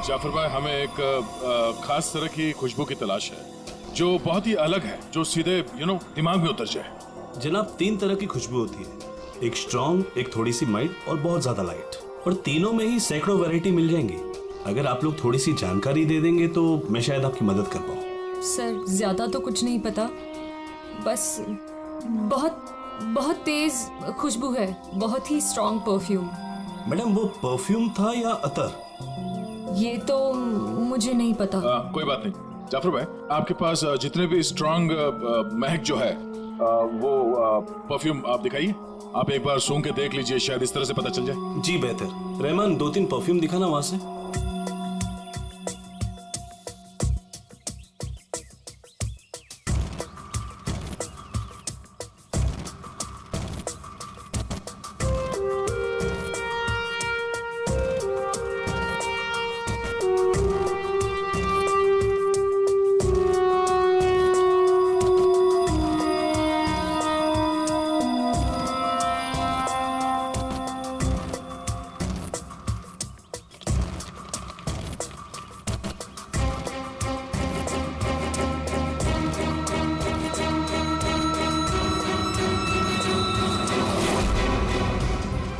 जाफर भाई, हमें एक खास तरह की खुशबू की तलाश है जो बहुत ही अलग है, जो सीधे दिमाग में उतर जाए। जनाब, 3 तरह की खुशबू होती है, एक स्ट्रॉन्ग, एक थोड़ी सी माइल्ड और बहुत ज्यादा लाइट। और तीनों में ही सैकड़ों वैरायटी मिल जाएंगी। अगर आप लोग थोड़ी सी जानकारी दे देंगे तो मैं शायद आपकी मदद कर पाऊँ। सर, ज्यादा तो कुछ नहीं पता, बस बहुत बहुत तेज खुशबू है, बहुत ही स्ट्रॉन्ग परफ्यूम। मैडम, वो परफ्यूम था या अतर? ये तो मुझे नहीं पता। कोई बात नहीं जाफर भाई, आपके पास जितने भी स्ट्रॉन्ग महक जो है वो परफ्यूम आप दिखाइए। आप एक बार सूंघ के देख लीजिए, शायद इस तरह से पता चल जाए। जी बेहतर। रहमान, 2-3 परफ्यूम दिखाना वहां से।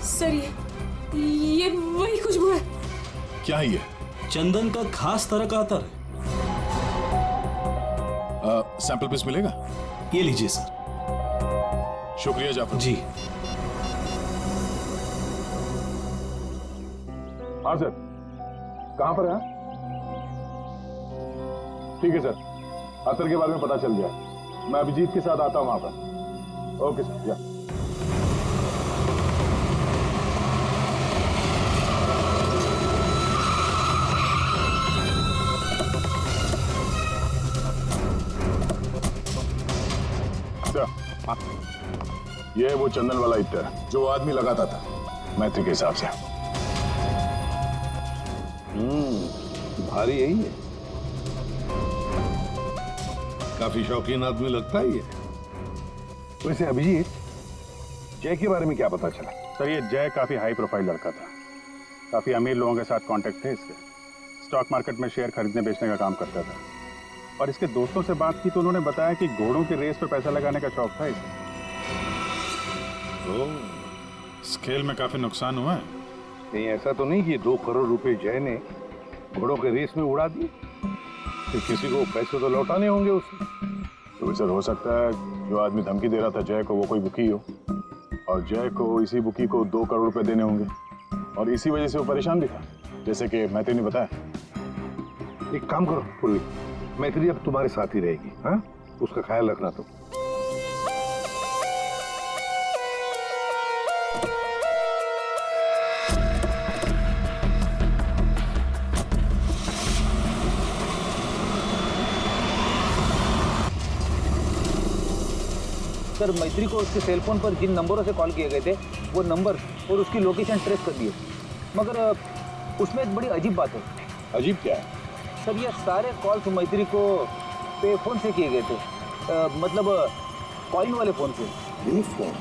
सर, ये वही खुशबू है। क्या है ये? चंदन का खास तरह का अतर है। सैंपल पीस मिलेगा? ये लीजिए सर। शुक्रिया जाफर जी। हाँ सर, कहाँ पर है? ठीक है सर, अतर के बारे में पता चल गया। मैं अभिजीत के साथ आता हूँ वहां पर। Okay sir. या ये वो चंदन वाला इत्र जो आदमी लगाता था मैत्री के हिसाब से। भारी यही है। काफी शौकीन आदमी लगता है ये। वैसे अभिजीत, जय के बारे में क्या पता चला? सर, ये जय काफी हाई प्रोफाइल लड़का था। काफी अमीर लोगों के साथ कांटेक्ट थे इसके। स्टॉक मार्केट में शेयर खरीदने बेचने का काम करता था। और इसके दोस्तों से बात की तो उन्होंने बताया कि घोड़ों के रेस पे पैसा लगाने का शौक था इसे। स्केल में काफी नुकसान हुआ है। नहीं, ऐसा तो नहीं कि 2 करोड़ रुपए जय ने घोड़ों के रेस में उड़ा दिए। फिर किसी को पैसे तो लौटाने होंगे उससे। तो सर, हो सकता है जो आदमी धमकी दे रहा था जय को, वो कोई बुकी हो, और जय को इसी बुकी को 2 करोड़ रुपए देने होंगे, और इसी वजह से वो परेशान भी था, जैसे कि मैत्री ने बताया। एक काम करो पूर्वी, मैत्री अब तुम्हारे साथ ही रहेगी। हाँ, उसका ख्याल रखना तुम। सर, मैत्री को उसके सेलफोन पर जिन नंबरों से कॉल किए गए थे वो नंबर और उसकी लोकेशन ट्रेस कर दिए, मगर उसमें एक बड़ी अजीब बात है। अजीब क्या है? सर, ये सारे कॉल्स मैत्री को पे फोन से किए गए थे, मतलब कॉइन वाले फोन से। पे फोन?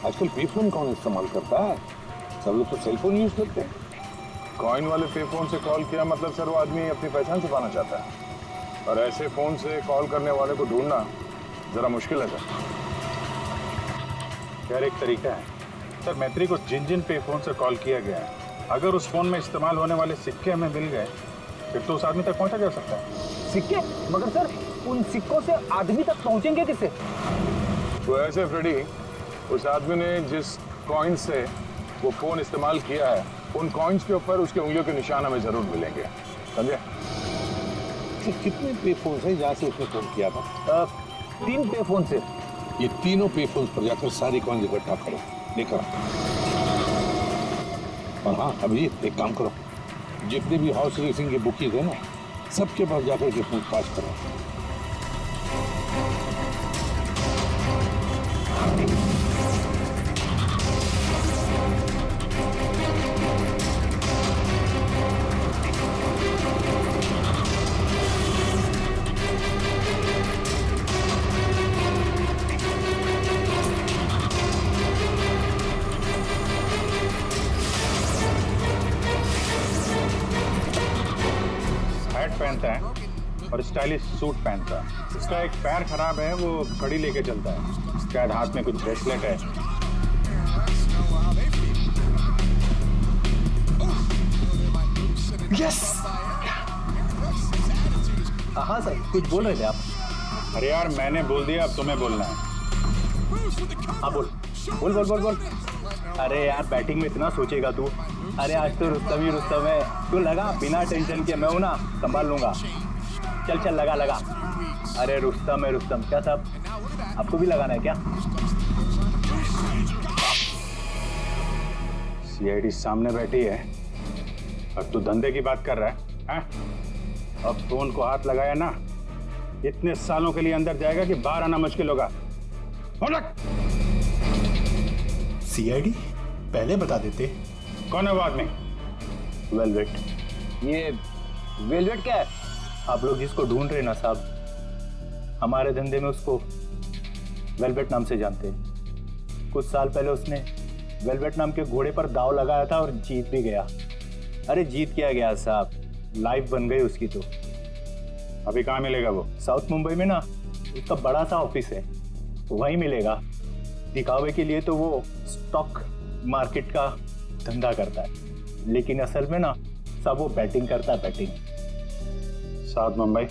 आजकल पे फोन कौन इस्तेमाल करता है? सब लोग तो सेलफोन यूज करते हैं। कॉइन वाले पे फोन से कॉल किया मतलब सर वो आदमी अपनी पहचान छुपाना चाहता है, और ऐसे फोन से कॉल करने वाले को ढूंढना जरा मुश्किल है सर। खैर, एक तरीका है सर। मैत्री को जिन जिन पे फोन से कॉल किया गया है, अगर उस फोन में इस्तेमाल होने वाले सिक्के हमें मिल गए फिर तो उस आदमी तक पहुंचा जा सकता है। सिक्के? मगर सर, उन सिक्कों से आदमी तक पहुंचेंगे कैसे? तो ऐसे फ्रेडी, उस आदमी ने जिस कॉइन से वो फोन इस्तेमाल किया है, उन कॉइन्स के ऊपर उसके उंगलियों के निशान हमें जरूर मिलेंगे, समझे? कितने पे फोन है जहाँ से उसने फोन किया था? 3 पे फोन से। ये तीनों पे फोन पर जाकर सारी कॉइन इकट्ठा करो, लेकर। और हाँ अभिजीत, एक काम करो, जितने भी हॉर्स रेसिंग के बुकीज है ना, सबके पास जाकर के पूछताछ करो। पहनता है और स्टाइलिश सूट पहनता है। इसका एक पैर खराब है, वो घड़ी लेके चलता है, शायद हाथ में कुछ ब्रेसलेट है। यस। हाँ सर, कुछ बोल रहे थे आप? अरे यार मैंने बोल दिया, अब तुम्हें बोलना है। हाँ बोल बोल बोल बोल बोल। अरे यार बैटिंग में इतना सोचेगा तू? अरे आज तो रुस्तम ही रुस्तम है, तू लगा बिना टेंशन के, मैं हूं ना, संभाल लूंगा। चल चल लगा लगा। अरे रुस्तम है रुस्तम। क्या साहब आपको भी लगाना है क्या? सीआईडी सामने बैठी है और तू धंधे की बात कर रहा है, हैं? अब फोन को हाथ लगाया ना, इतने सालों के लिए अंदर जाएगा कि बाहर आना मुश्किल होगा। सीआईडी पहले बता देते। कौन है वो आदमी? वेलवेट। ये वेलवेट क्या है? आप लोग जिसको ढूंढ रहे हैं ना साहब, हमारे धंधे में उसको वेलवेट नाम से जानते हैं। कुछ साल पहले उसने वेलवेट नाम के घोड़े पर दाव लगाया था और जीत भी गया। अरे जीत क्या गया साहब, लाइफ बन गई उसकी। तो अभी कहाँ मिलेगा वो? साउथ मुंबई में ना उसका बड़ा सा ऑफिस है, वहीं मिलेगा। दिखावे के लिए तो वो स्टॉक मार्केट का धंधा करता है, लेकिन असल में ना सब वो बैटिंग करता है, बैटिंग। साउथ मुंबई।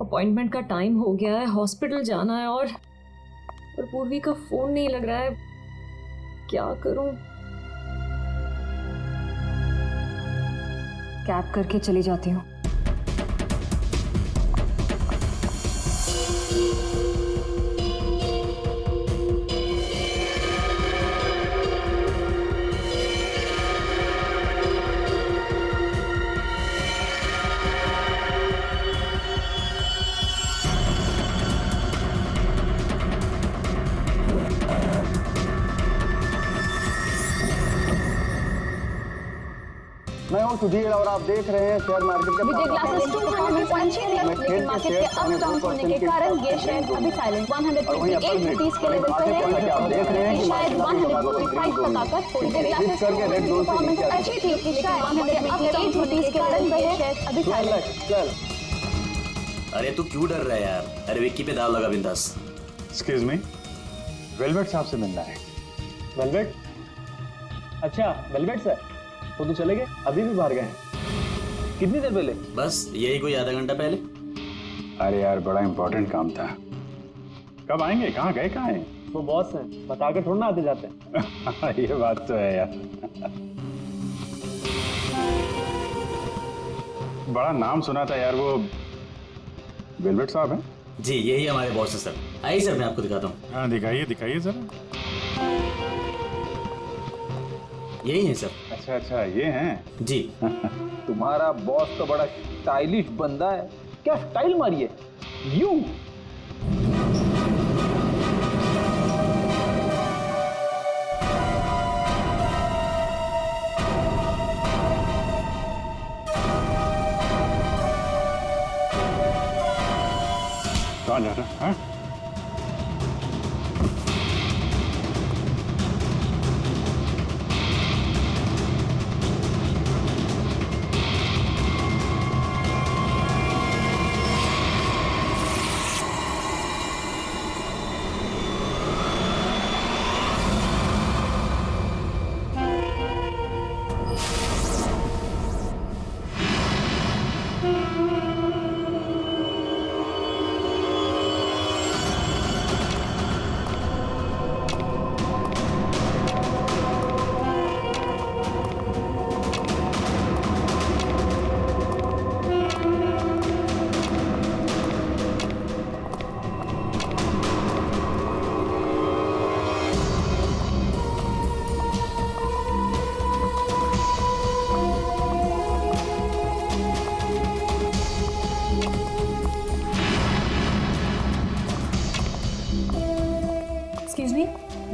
अपॉइंटमेंट का टाइम हो गया है, हॉस्पिटल जाना है और पूर्वी का फोन नहीं लग रहा है, क्या करूं? कैब करके चली जाती हूँ। मैं हूं सुधीर और आप देख रहे हैं शेयर मार्केट के विजय ग्लासेस 200 लेकिन मार्केट के अप डाउन होने के कारण ये शेयर अभी साइलेंट 158 रुपीस के लेवल पर है। आप देख रहे हैं शायद 145 तक आकर थोड़ी देर ग्लासेस करके रेड जोन से नीचे अच्छी थी, लेकिन शायद 158 रुपीस के कारण ये शेयर अभी साइलेंट। चल। अरे तू क्यों डर रहा है यार? अरे विक्की पे दाव लगा बिंदास। एक्सक्यूज मी, वेलवेट साहब से मिलना है। वेलवेट? अच्छा वेलवेट सर, वो तो चले गए, अभी भी बाहर गए हैं। कितनी देर पहले? बस यही कोई आधा घंटा पहले। अरे यार बड़ा इंपॉर्टेंट काम था। कब आएंगे? कहाँ गए? कहाँ हैं? वो बॉस हैं, बता के थोड़ा ना आते जाते हैं। ये बात तो है यार। बड़ा नाम सुना था यार, वो वेलवेट साहब हैं? जी यही हमारे बॉस है सर। आइए सर मैं आपको दिखाता हूँ। हाँ दिखाइए दिखाइए जरा। यही है सर। अच्छा अच्छा ये हैं। जी। तुम्हारा बॉस तो बड़ा स्टाइलिश बंदा है, क्या स्टाइल मारी है यूं। कहाँ जा रहा है?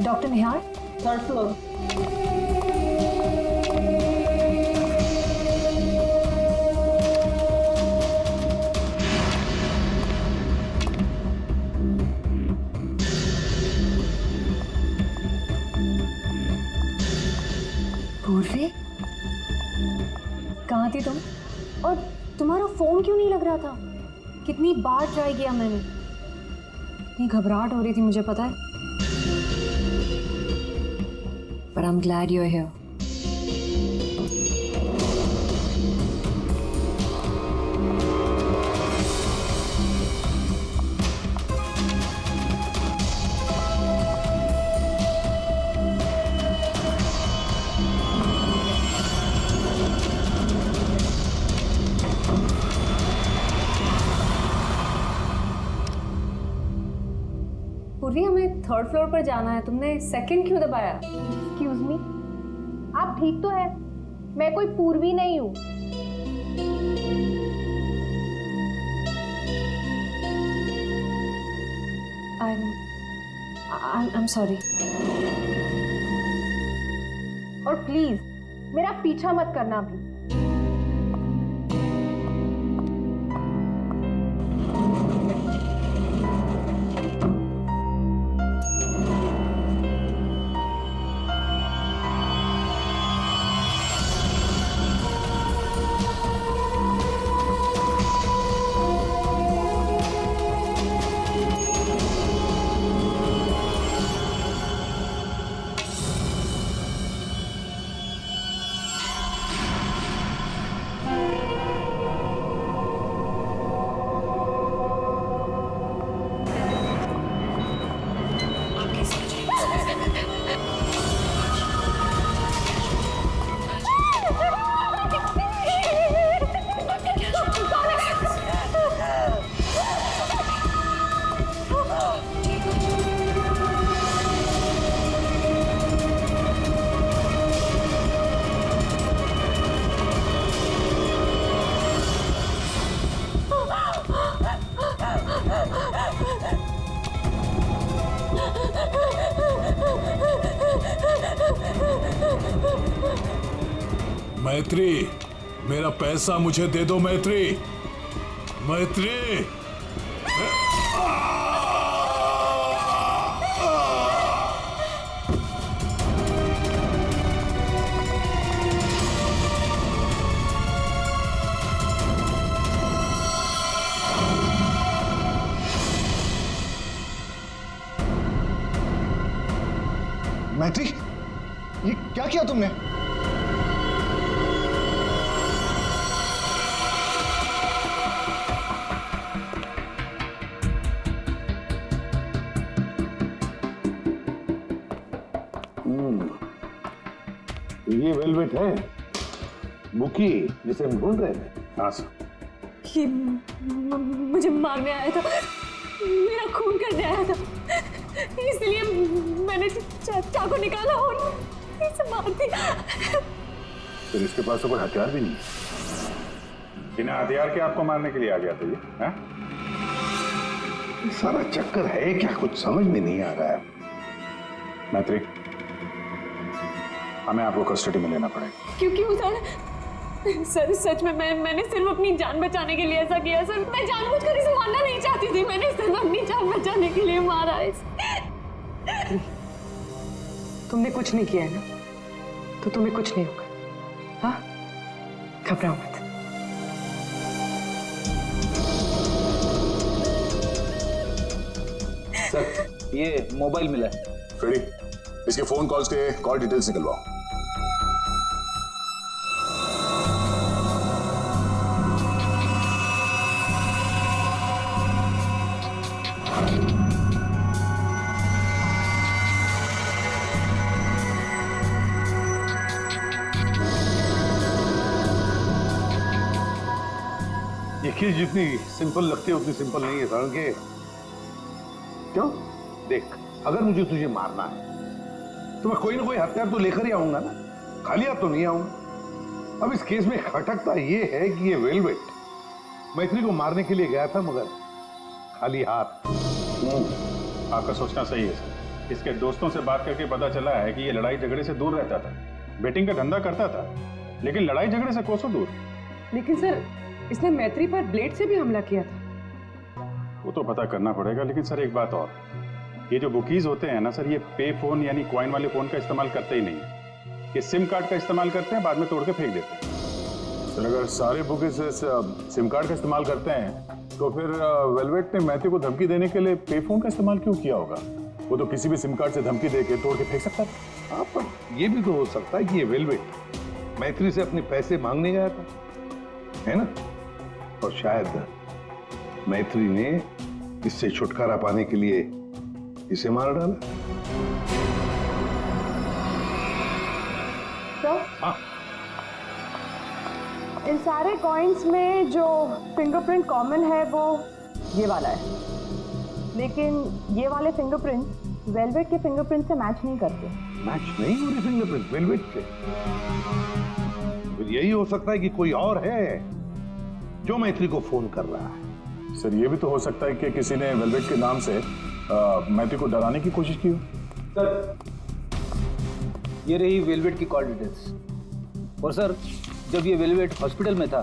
डॉक्टर निहार, थर्ड फ्लोर। तुम्हारा फोन क्यों नहीं लग रहा था? कितनी बार ट्राई किया मैंने, इतनी घबराहट हो रही थी मुझे पता है। But I'm glad you're here. पूर्वी, हमें थर्ड फ्लोर पर जाना है, तुमने सेकंड क्यों दबाया? एक्सक्यूज मी, आप ठीक तो है? मैं कोई पूर्वी नहीं हूँ। I'm sorry. और प्लीज मेरा पीछा मत करना भी। मैत्री, मेरा पैसा मुझे दे दो मैत्री। मैत्री, मैत्री, ये क्या किया तुमने? ये वेलवेट है, बुकी जिसे हम ढूंढ रहे थे। हाँ सर। ये मुझे मारने आया था, मेरा खून करने आया था, इसलिए मैंने चाकू निकाला और इसे मार दिया। फिर इसके पास तो कोई हथियार भी नहीं है। बिना हथियार के आपको मारने के लिए आ गया था ये? हाँ? सारा चक्कर है क्या, कुछ समझ में नहीं आ रहा है। मैत्री, हमें आपको कस्टडी में लेना पड़ेगा। क्यों सर? सच में मैंने सिर्फ अपनी जान बचाने के लिए ऐसा किया सर। मैं जानबूझकर इसे मारना नहीं चाहती थी, मैंने सिर्फ अपनी जान बचाने के लिए मारा इसे। तुमने कुछ नहीं किया है ना, तो तुम्हें कुछ नहीं होगा। हाँ, घबराओ मत। सर, ये मोबाइल मिला है। फ्रेडी, इसके फोन कॉल्स के कॉल डिटेल्स निकलवाओ। ये केस जितनी सिंपल लगती है उतनी सिंपल नहीं है सारण के। क्यों? देख, अगर मुझे तुझे मारना है तो मैं कोई ना कोई हथियार तो लेकर ही आऊंगा ना, खाली हाथ तो नहीं आऊंगा। अब इस केस में खटकता ये है कि ये वेलवेट मैत्री को मारने के लिए गया था, मगर खाली हाथ। आपका सोचना सही है सर। इसके दोस्तों से बात करके पता चला है कि ये लड़ाई झगड़े से दूर रहता था, बेटिंग का धंधा करता था, लेकिन लड़ाई झगड़े से कोसों दूर। लेकिन सर, इसने मैत्री पर ब्लेड से भी हमला किया था। वो तो पता करना पड़ेगा। लेकिन सर एक बात और, ये जो बुकीज होते हैं ना सर, ये पे फोन यानी कॉइन वाले फोन का इस्तेमाल करते ही नहीं है। ये सिम कार्ड का इस्तेमाल करते हैं, बाद में तोड़ के फेंक देते हैं। सर अगर सारे बुकीज सिम कार्ड का इस्तेमाल करते हैं तो फिर वेलवेट ने मैथ्यू को धमकी देने के लिए पे फोन का इस्तेमाल क्यों किया होगा? वो तो किसी भी सिम कार्ड से धमकी देके तोड़ के फेंक सकता था। हाँ, पर ये भी तो हो सकता है कि ये वेलवेट मैत्री से अपने पैसे मांगने गया था, है ना? और शायद मैत्री ने इससे छुटकारा पाने के लिए इसे मार डाला। तो हाँ, इन सारे कॉइन्स में जो फिंगरप्रिंट कॉमन है वो ये वाला है, लेकिन ये वाले फिंगरप्रिंट वेलवेट के फिंगरप्रिंट से मैच नहीं करते। मैच नहीं हो रही फिंगरप्रिंट वेलवेट से? फिर यही हो सकता है कि कोई और है जो मैत्री को फोन कर रहा है। सर ये भी तो हो सकता है कि किसी ने वेलवेट के नाम से मैथ्यू को डराने की कोशिश की हो। सर ये रही वेलवेट की कॉल डिटेल्स। और सर जब ये वेलवेट हॉस्पिटल में था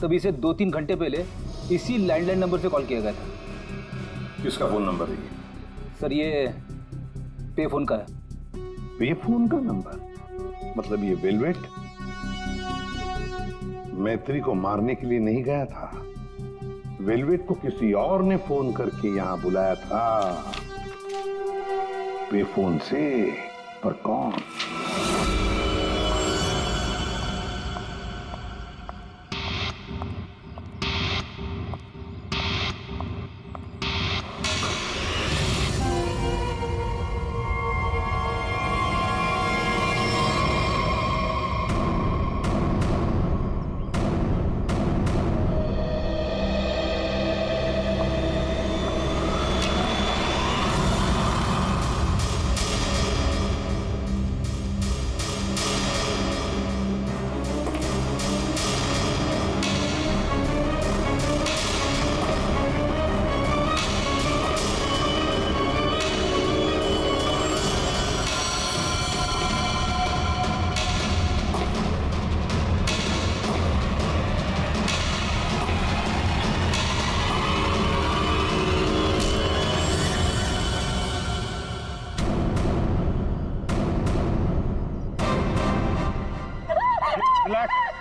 तब इसे 2-3 घंटे पहले इसी लैंडलाइन नंबर से कॉल किया गया था। किसका फोन नंबर है ये? सर ये पे फोन का है। पे फोन का नंबर? मतलब ये वेलवेट मैत्री को मारने के लिए नहीं गया था, वेलवेट को किसी और ने फोन करके यहां बुलाया था। पे फोन से, पर कौन?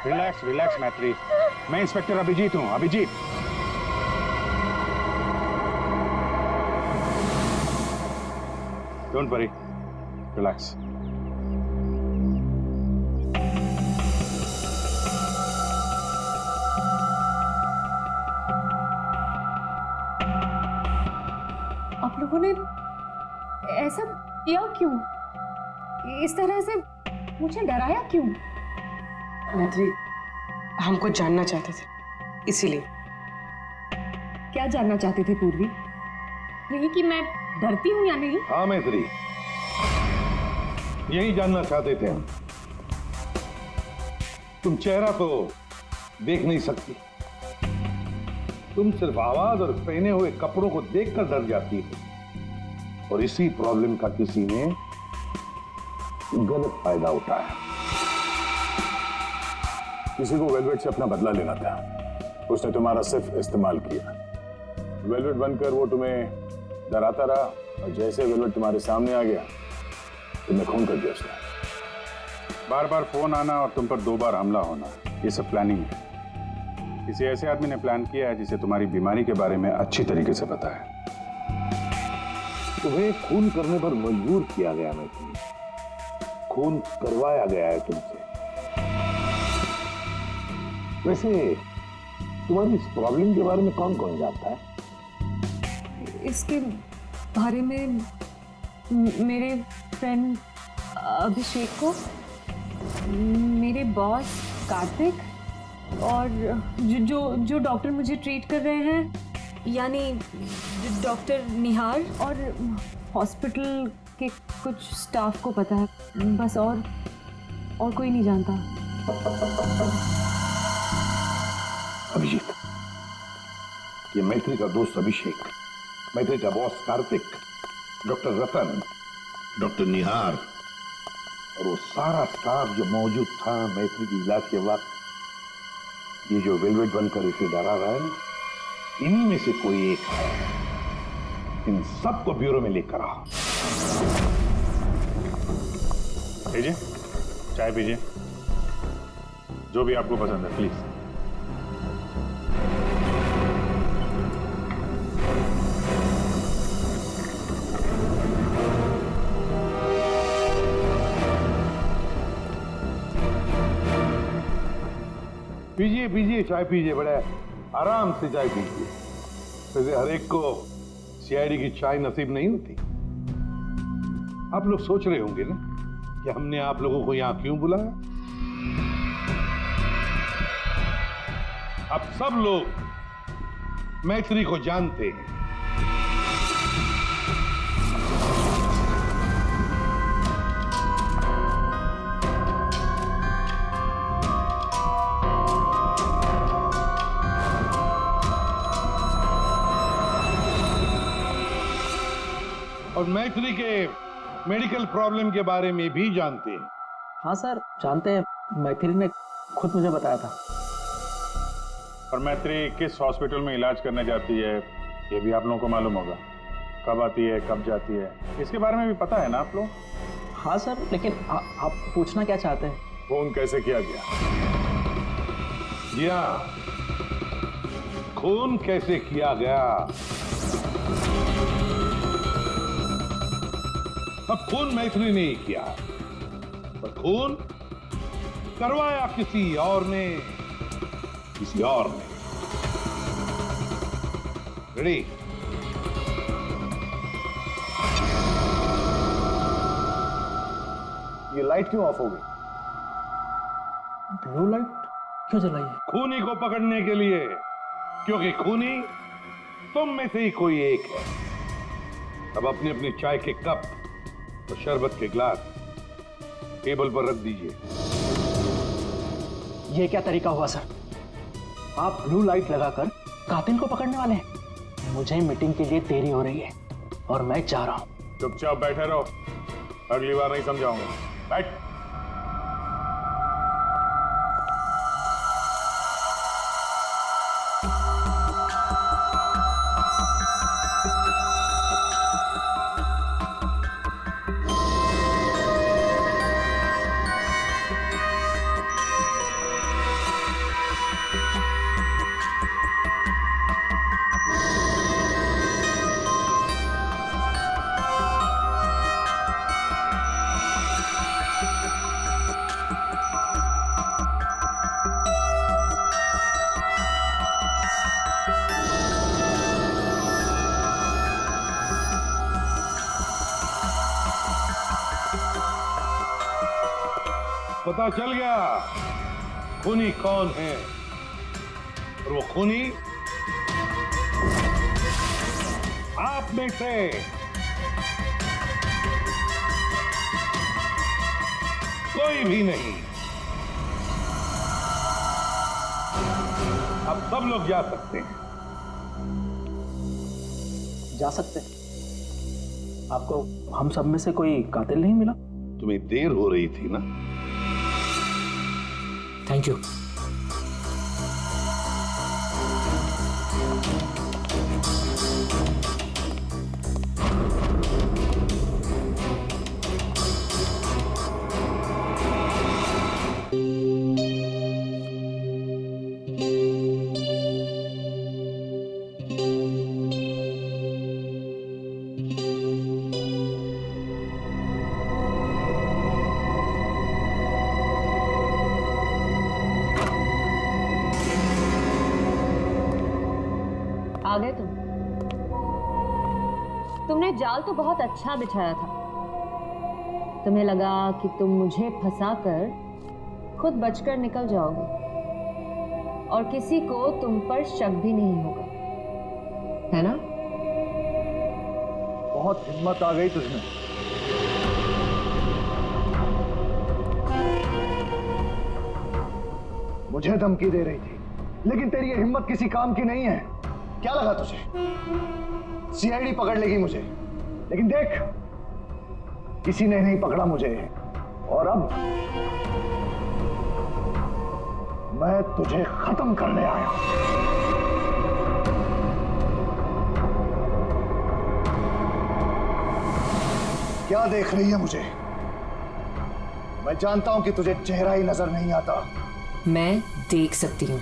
रिलैक्स रिलैक्स मैत्री, मैं इंस्पेक्टर अभिजीत हूं। Abhijit, don't worry, relax. आप लोगों ने ऐसा किया क्यों? इस तरह से मुझे डराया क्यों? मैत्री, हमको जानना चाहते थे, इसीलिए। क्या जानना चाहते थे पूर्वी? नहीं कि मैं डरती हूं या नहीं? हाँ मैत्री, यही जानना चाहते थे हम। तुम चेहरा तो देख नहीं सकती, तुम सिर्फ आवाज और पहने हुए कपड़ों को देखकर डर जाती हो, और इसी प्रॉब्लम का किसी ने गलत फायदा उठाया। किसी को वेलवेट से अपना बदला लेना था, उसने तुम्हारा सिर्फ इस्तेमाल किया। वेलवेट बनकर वो तुम्हें डराता रहा, और जैसे वेलवेट तुम्हारे सामने आ गया तुमने खून कर दिया उसका। बार बार फोन आना और तुम पर 2 बार हमला होना, ये सब प्लानिंग है। किसी ऐसे आदमी ने प्लान किया है जिसे तुम्हारी बीमारी के बारे में अच्छी तरीके से पता है। तुम्हें खून करने पर मजबूर किया गया मैत्री, खून करवाया गया है तुमसे। वैसे तुम्हारी इस प्रॉब्लम के बारे में कौन कौन जानता है? इसके बारे में मेरे फ्रेंड अभिषेक को, मेरे बॉस कार्तिक, और जो डॉक्टर मुझे ट्रीट कर रहे हैं यानी डॉक्टर निहार, और हॉस्पिटल के कुछ स्टाफ को पता है बस, और कोई नहीं जानता। अभिजीत, ये मैत्री का दोस्त अभिषेक, मैत्री का बॉस कार्तिक, डॉक्टर रतन, डॉक्टर निहार और वो सारा स्टाफ जो मौजूद था मैत्री की इलाज के वक्त, ये जो वेलवेट बनकर इसे डरा रहा है ना, इन्हीं में से कोई एक है। इन सबको ब्यूरो में लेकर आओ। लीजिए, चाय पीजिए। जो भी आपको पसंद है प्लीज। पीजिए पीजिए, चाय पीजिए, बड़े आराम से चाय पीजिए। वैसे हर एक को सीआईडी की चाय नसीब नहीं होती। आप लोग सोच रहे होंगे ना कि हमने आप लोगों को यहां क्यों बुलाया। आप सब लोग मैत्री को जानते हैं। और मैत्री के मेडिकल प्रॉब्लम के बारे में भी जानते हैं। हाँ सर, जानते हैं, मैथिली ने खुद मुझे बताया था। और मैत्री किस हॉस्पिटल में इलाज करने जाती है ये भी आप लोगों को मालूम होगा। कब आती है, कब जाती है, इसके बारे में भी पता है ना आप लोग? हाँ सर, लेकिन आप पूछना क्या चाहते हैं? फोन कैसे किया गया? जी हाँ, खून कैसे किया गया। अब खून मैत्री ने ही किया, पर खून करवाया किसी और ने, किसी और ने। रेडी? ये लाइट क्यों ऑफ हो गई? ब्लू लाइट क्यों जलाई है? खूनी को पकड़ने के लिए, क्योंकि खूनी तुम में से ही कोई एक है। अब अपनी अपनी चाय के कप और शरबत के गिलास टेबल पर रख दीजिए। ये क्या तरीका हुआ सर? आप ब्लू लाइट लगाकर कातिल को पकड़ने वाले हैं? मुझे मीटिंग के लिए देरी हो रही है और मैं जा रहा हूं। चुपचाप बैठे रहो, अगली बार नहीं समझाऊंगा। बैठ। पता चल गया खूनी कौन है, और वो खूनी आप में से कोई भी नहीं। अब सब लोग जा सकते हैं। जा सकते हैं? आपको हम सब में से कोई कातिल नहीं मिला? तुम्हें देर हो रही थी ना। Thank you. आ गए तुमने जाल तो बहुत अच्छा बिछाया था। तुम्हें लगा कि तुम मुझे फंसाकर खुद बचकर निकल जाओगे और किसी को तुम पर शक भी नहीं होगा, है ना? बहुत हिम्मत आ गई तुझमें। मुझे धमकी दे रही थी, लेकिन तेरी ये हिम्मत किसी काम की नहीं है। क्या लगा तुझे सीआईडी पकड़ लेगी मुझे? लेकिन देख, किसी ने नहीं पकड़ा मुझे, और अब मैं तुझे खत्म करने आया हूं। क्या देख रही है मुझे? मैं जानता हूं कि तुझे चेहरा ही नजर नहीं आता, मैं देख सकती हूँ।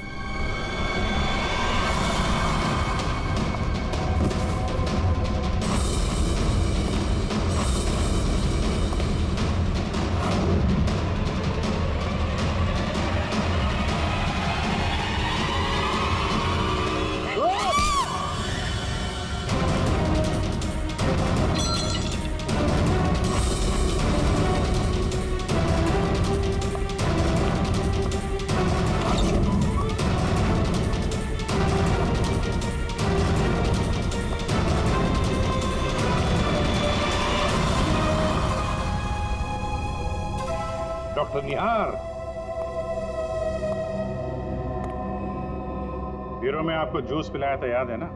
डॉक्टर निहार, ब्यूरो में आपको जूस पिलाया था, याद है ना?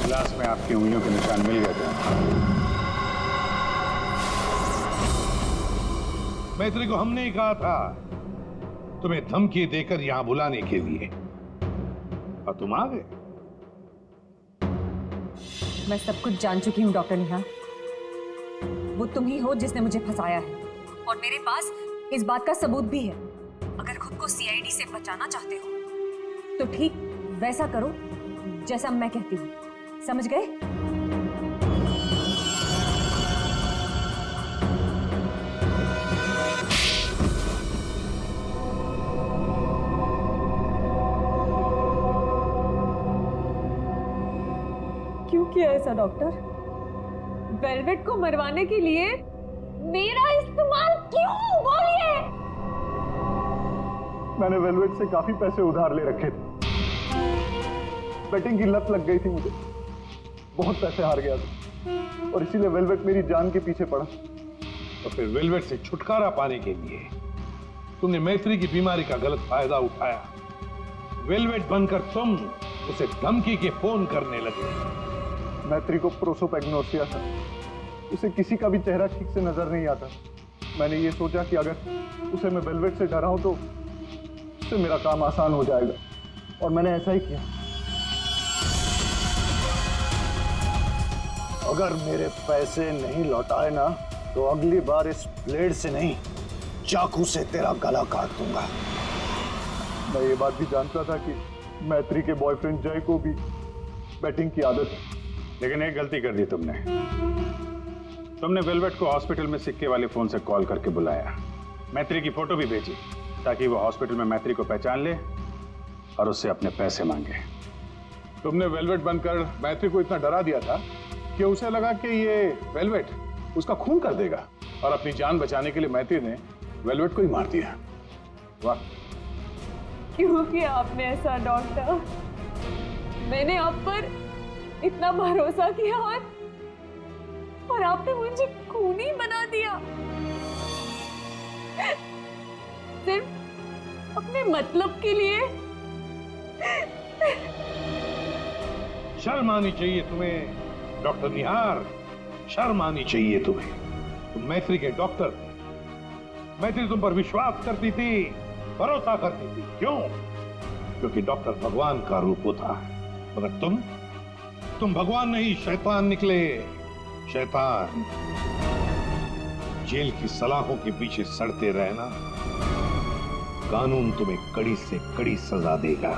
गिलास में आपकी उंगलियों के निशान मिल गए थे। मैत्री को हमने ही कहा था तुम्हें धमकी देकर यहां बुलाने के लिए, और तुम आ गए। मैं सब कुछ जान चुकी हूँ डॉक्टर निहार। वो तुम ही हो जिसने मुझे फंसाया है, और मेरे पास इस बात का सबूत भी है। अगर खुद को सीआईडी से बचाना चाहते हो तो ठीक वैसा करो जैसा मैं कहती हूँ, समझ गए? क्यों किया ऐसा डॉक्टर? वेलवेट को मरवाने के लिए मेरा इस्तेमाल क्यों? बोलिए। मैंने वेलवेट से काफी पैसे उधार ले रखे थे। बेटिंग की लत लग गई थी मुझे, बहुत पैसे हार गया था, और इसीलिए वेलवेट मेरी जान के पीछे पड़ा। तो फिर वेलवेट से छुटकारा पाने के लिए तुमने मैत्री की बीमारी का गलत फायदा उठाया। वेलवेट बनकर तुम उसे धमकी के फोन करने लगे। मैत्री को प्रोसोपैग्नोसिया था, उसे किसी का भी चेहरा ठीक से नजर नहीं आता। मैंने ये सोचा कि अगर उसे मैं वेलवेट से डराऊं तो उससे मेरा काम आसान हो जाएगा, और मैंने ऐसा ही किया। अगर मेरे पैसे नहीं लौटाए ना तो अगली बार इस ब्लेड से नहीं, चाकू से तेरा गला काट दूंगा। मैं ये बात भी जानता था कि मैत्री के बॉयफ्रेंड जय को भी बैटिंग की आदत है, लेकिन एक गलती कर दी तुमने। तुमने वेलवेट को हॉस्पिटल में सिक्के वाले फोन से कॉल करके बुलाया, मैत्री की फोटो भी भेजी ताकि वो हॉस्पिटल में मैत्री को पहचान ले और उससे अपने पैसे मांगे। तुमने वेलवेट बनकर मैत्री को इतना डरा दिया था कि उसे लगा कि ये वेलवेट उसका खून कर देगा, और अपनी जान बचाने के लिए मैत्री ने वेलवेट को ही मार दिया। वाह! क्यों किया आपने ऐसा डॉक्टर? मैंने आप पर इतना भरोसा किया और आपने मुझे खूनी बना दिया, सिर्फ अपने मतलब के लिए। शर्म आनी चाहिए तुम्हें डॉक्टर निहार, शर्म आनी चाहिए तुम्हें। तुम मैत्री के डॉक्टर थे, मैत्री तुम पर विश्वास करती थी, भरोसा करती थी। क्यों? क्योंकि डॉक्टर भगवान का रूप होता है, मगर तुम भगवान नहीं, शैतान निकले। शैतान। जेल की सलाखों के पीछे सड़ते रहना, कानून तुम्हें कड़ी से कड़ी सजा देगा।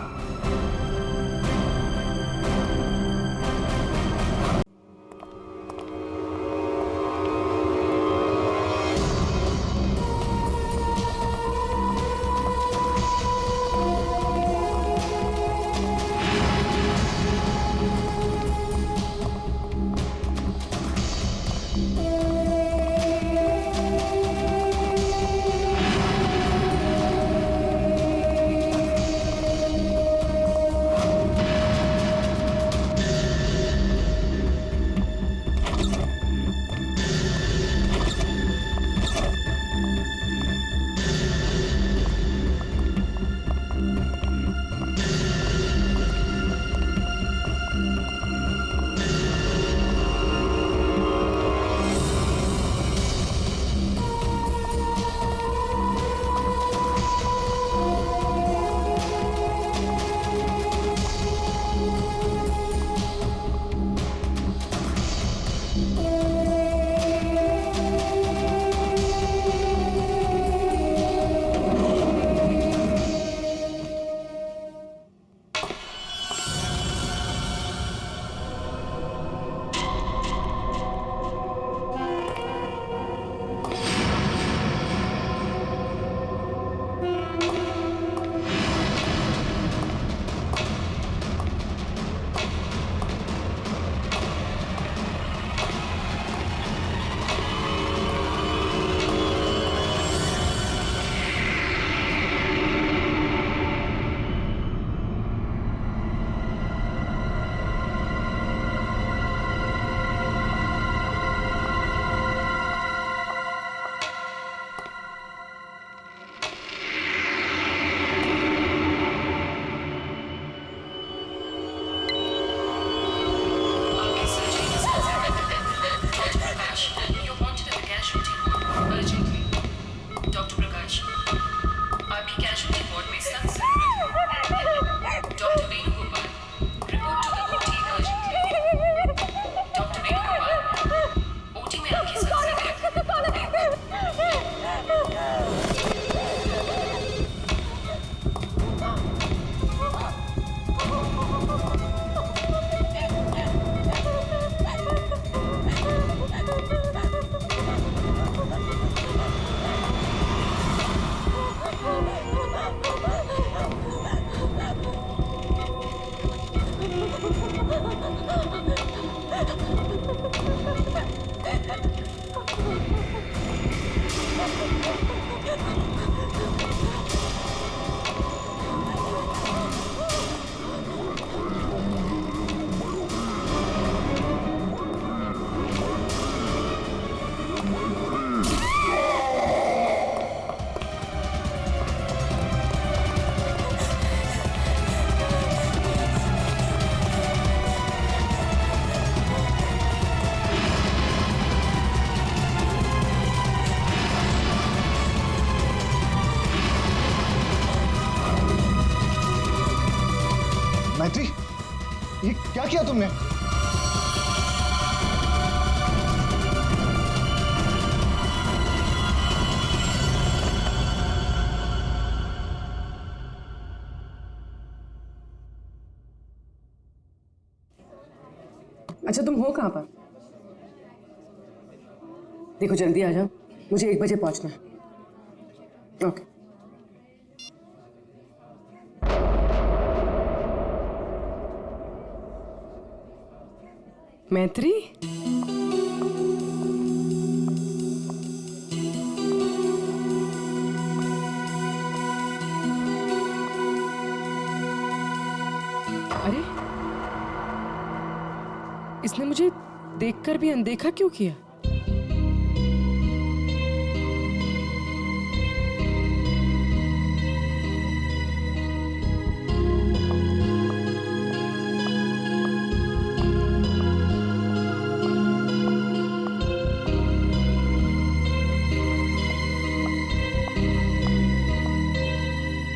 मैत्री, ये क्या किया तुमने? अच्छा, तुम हो कहाँ पर? देखो जल्दी आ जाओ, मुझे 1 बजे पहुंचना है। ओके। मैत्री, अरे इसने मुझे देखकर भी अनदेखा क्यों किया?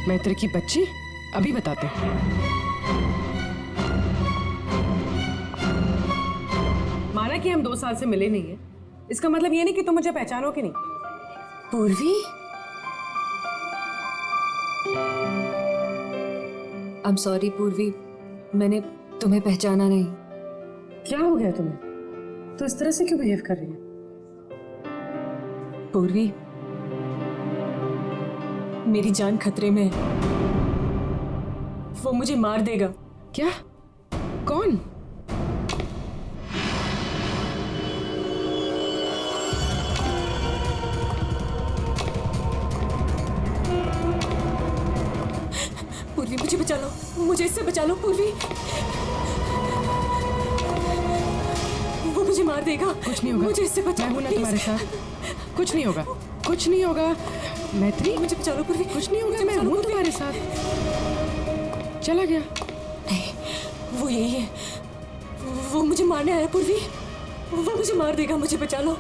मैत्री की बच्ची, अभी बताते हैं। माना कि हम 2 साल से मिले नहीं है, इसका मतलब ये नहीं कि तुम मुझे पहचानोगे नहीं। पूर्वी, आई एम सॉरी पूर्वी, मैंने तुम्हें पहचाना नहीं। क्या हो गया तुम्हें? तो इस तरह से क्यों बिहेव कर रही है? पूर्वी, मेरी जान खतरे में है। वो मुझे मार देगा। क्या? कौन? पूर्वी, मुझे बचा लो, मुझे इससे बचा लो पूर्वी। वो मुझे मार देगा। कुछ नहीं होगा, मुझे इससे बचा। मैं हूं ना तुम्हारे साथ। कुछ नहीं होगा, कुछ नहीं होगा। मैत्री, मुझे बचा लो पूर्वी। कुछ नहीं होगा, मैं हूं तुम्हारे साथ। चला गया? नहीं, वो यही है। वो मुझे मारने आया पूर्वी। वो मुझे मार देगा, मुझे बचा लो।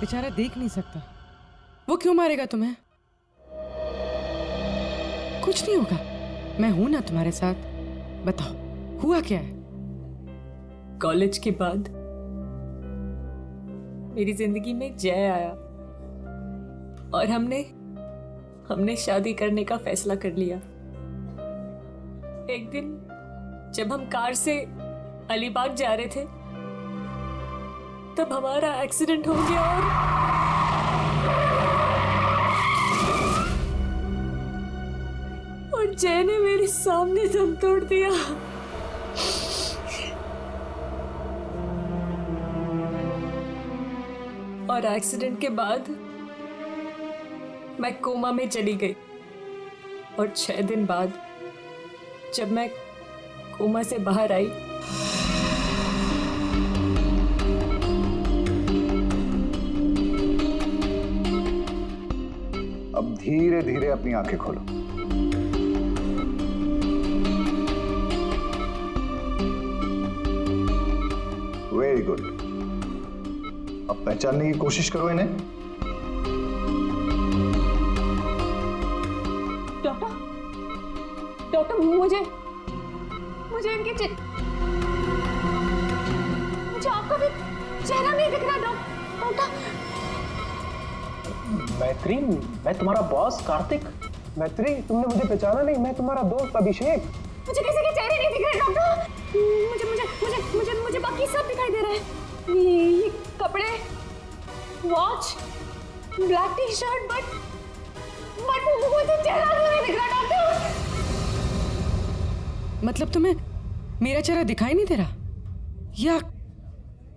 बेचारा देख नहीं सकता, वो क्यों मारेगा तुम्हें? कुछ नहीं होगा, मैं हूं ना तुम्हारे साथ। बताओ, हुआ क्या है? कॉलेज के बाद मेरी जिंदगी में जय आया और हमने शादी करने का फैसला कर लिया। एक दिन जब हम कार से अलीबाग जा रहे थे, तब हमारा एक्सीडेंट हो गया और जय ने मेरे सामने दम तोड़ दिया। और एक्सीडेंट के बाद मैं कोमा में चली गई और 6 दिन बाद जब मैं कोमा से बाहर आई, अब धीरे धीरे अपनी आंखें खोलो। Very good. अब पहचानने की कोशिश करो इन्हें। डॉक्टर, मुझे इनके मुझे आपका भी चेहरा नहीं दिख रहा डॉक्टर। मैत्री, मैं तुम्हारा बॉस कार्तिक। मैत्री, तुमने मुझे पहचाना नहीं? मैं तुम्हारा दोस्त अभिषेक। मुझे किसी के चेहरे नहीं दिख रहे डॉक्टर। मुझे मुझे मुझे मुझे मुझे बाकी सब दिखाई दे रहा है। ये कपड़े, watch, black T shirt, but मुझे चेहरा नहीं दिख रहा डॉक्टर। मतलब तुम्हें मेरा चेहरा दिखाई नहीं दे रहा या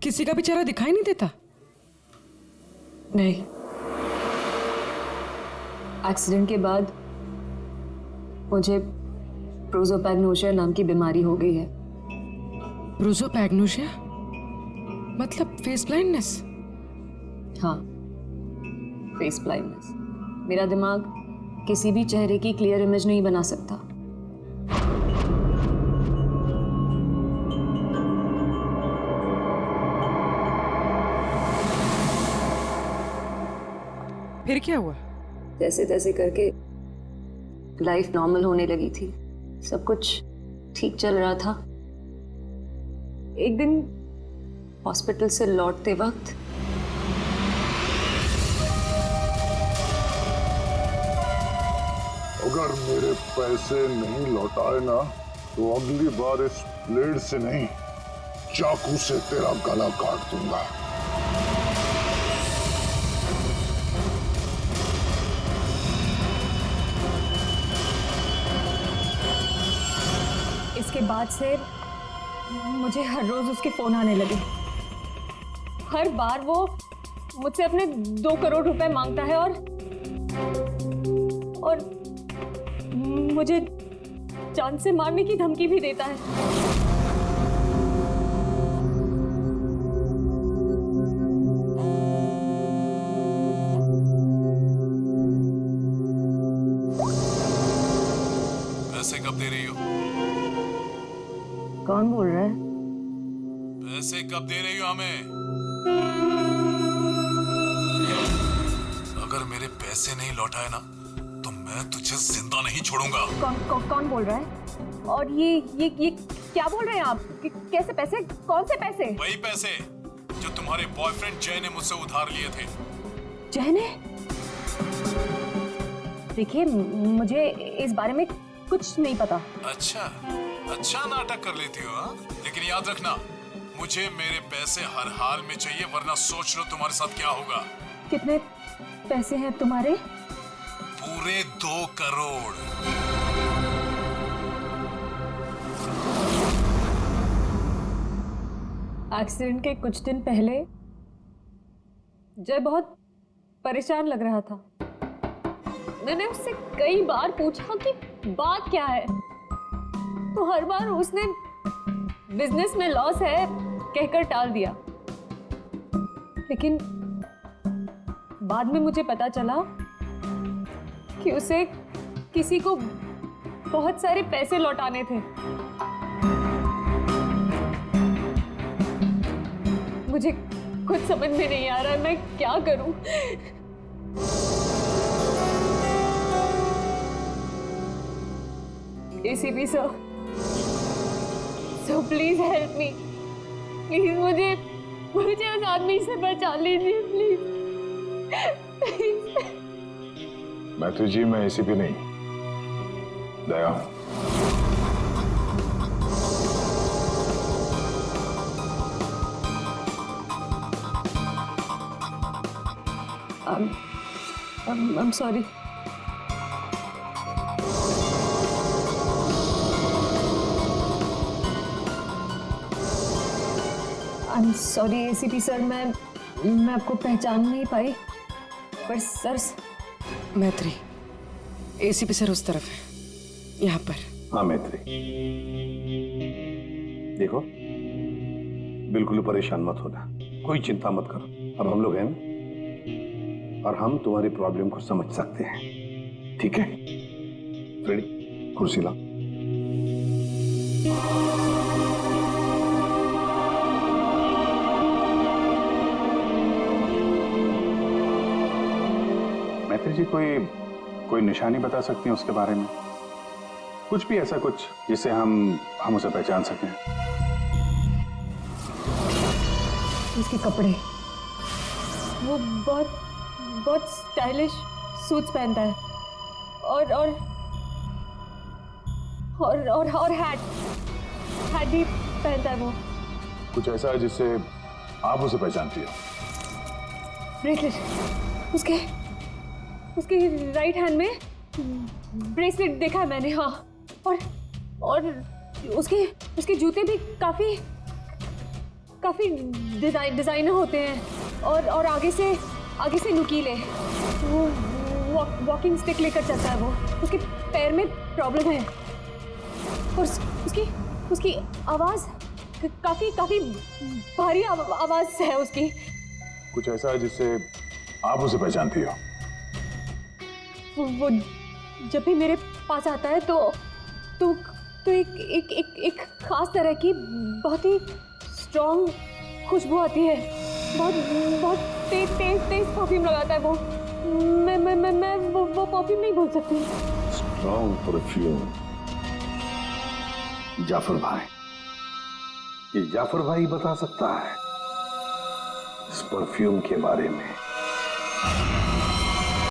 किसी का भी चेहरा दिखाई नहीं देता? नहीं, एक्सीडेंट के बाद मुझे प्रोसोपैग्नोसिया नाम की बीमारी हो गई है। प्रोसोपैग्नोसिया मतलब फेस ब्लाइंडनेस? हाँ, फेस ब्लाइंडनेस। मेरा दिमाग किसी भी चेहरे की क्लियर इमेज नहीं बना सकता। फिर क्या हुआ? जैसे तैसे करके लाइफ नॉर्मल होने लगी थी, सब कुछ ठीक चल रहा था। एक दिन हॉस्पिटल से लौटते वक्त अगर मेरे पैसे नहीं लौटाए ना तो अगली बार इस ब्लेड से नहीं, चाकू से तेरा गला काट दूंगा। इसके बाद से मुझे हर रोज उसके फोन आने लगे। हर बार वो मुझसे अपने 2 करोड़ रुपए मांगता है और मुझे जान से मारने की धमकी भी देता है। पैसे कब दे रही हो? कौन बोल रहा है? पैसे कब दे रही हो हमें? अगर मेरे पैसे नहीं लौटाए ना तो मैं तुझे जिंदा नहीं छोड़ूंगा। कौन बोल रहा है? और ये क्या बोल रहे हैं आप? कैसे पैसे? कौन से पैसे? वही पैसे जो तुम्हारे बॉयफ्रेंड जय ने मुझसे उधार लिए थे। जय ने? देखिए, मुझे इस बारे में कुछ नहीं पता। अच्छा नाटक कर लेती हो हाँ? लेकिन याद रखना, मुझे मेरे पैसे हर हाल में चाहिए, वरना सोच लो तुम्हारे साथ क्या होगा। कितने पैसे हैं तुम्हारे? पूरे 2 करोड़। एक्सीडेंट के कुछ दिन पहले जय बहुत परेशान लग रहा था। मैंने उससे कई बार पूछा कि बात क्या है, तो हर बार उसने बिजनेस में लॉस है कहकर टाल दिया। लेकिन बाद में मुझे पता चला कि उसे किसी को बहुत सारे पैसे लौटाने थे। मुझे कुछ समझ में नहीं आ रहा है, मैं क्या करूं? ACP sir, please help me. Please मुझे उस आदमी से बचा लीजिए, प्लीज। मैथ्यू जी, मैं एसीपी नहीं, दया हूं। I'm sorry. I'm sorry ACP sir, मैं आपको पहचान नहीं पाई, पर सर। मैत्री, एसीपी सर उस तरफ है, यहाँ पर। हाँ मैत्री, देखो बिल्कुल परेशान मत होना, कोई चिंता मत करो। अब हम लोग हैं ना, और हम तुम्हारी प्रॉब्लम को समझ सकते हैं, ठीक है? रेडी? कुर्सी लाओ। मैत्री जी, कोई निशानी बता सकती हैं उसके बारे में? कुछ भी ऐसा कुछ जिससे हम उसे पहचान सकें। उसके कपड़े, वो बहुत स्टाइलिश सूट्स पहनता है और हैट भी पहनता है वो। कुछ ऐसा है जिससे आप उसे पहचानती हो? ब्रेसलेट, उसके राइट हैंड में ब्रेसलेट देखा है मैंने। हाँ, और उसके उसके जूते भी काफी काफी डिजाइनर होते हैं और आगे से नुकीले। वो वॉकिंग स्टिक लेकर चलता है। वो उसके पैर में प्रॉब्लम है और उसकी आवाज काफी भारी आवाज है उसकी। कुछ ऐसा है जिससे आप उसे पहचानती हो? वो जब भी मेरे पास आता है तो एक खास तरह की बहुत ही स्ट्रॉन्ग खुशबू आती है। बहुत तेज परफ्यूम लगाता है वो। मैं वो परफ्यूम नहीं भूल सकती। Strong perfume. जाफर भाई, ये जाफर भाई बता सकता है इस परफ्यूम के बारे में।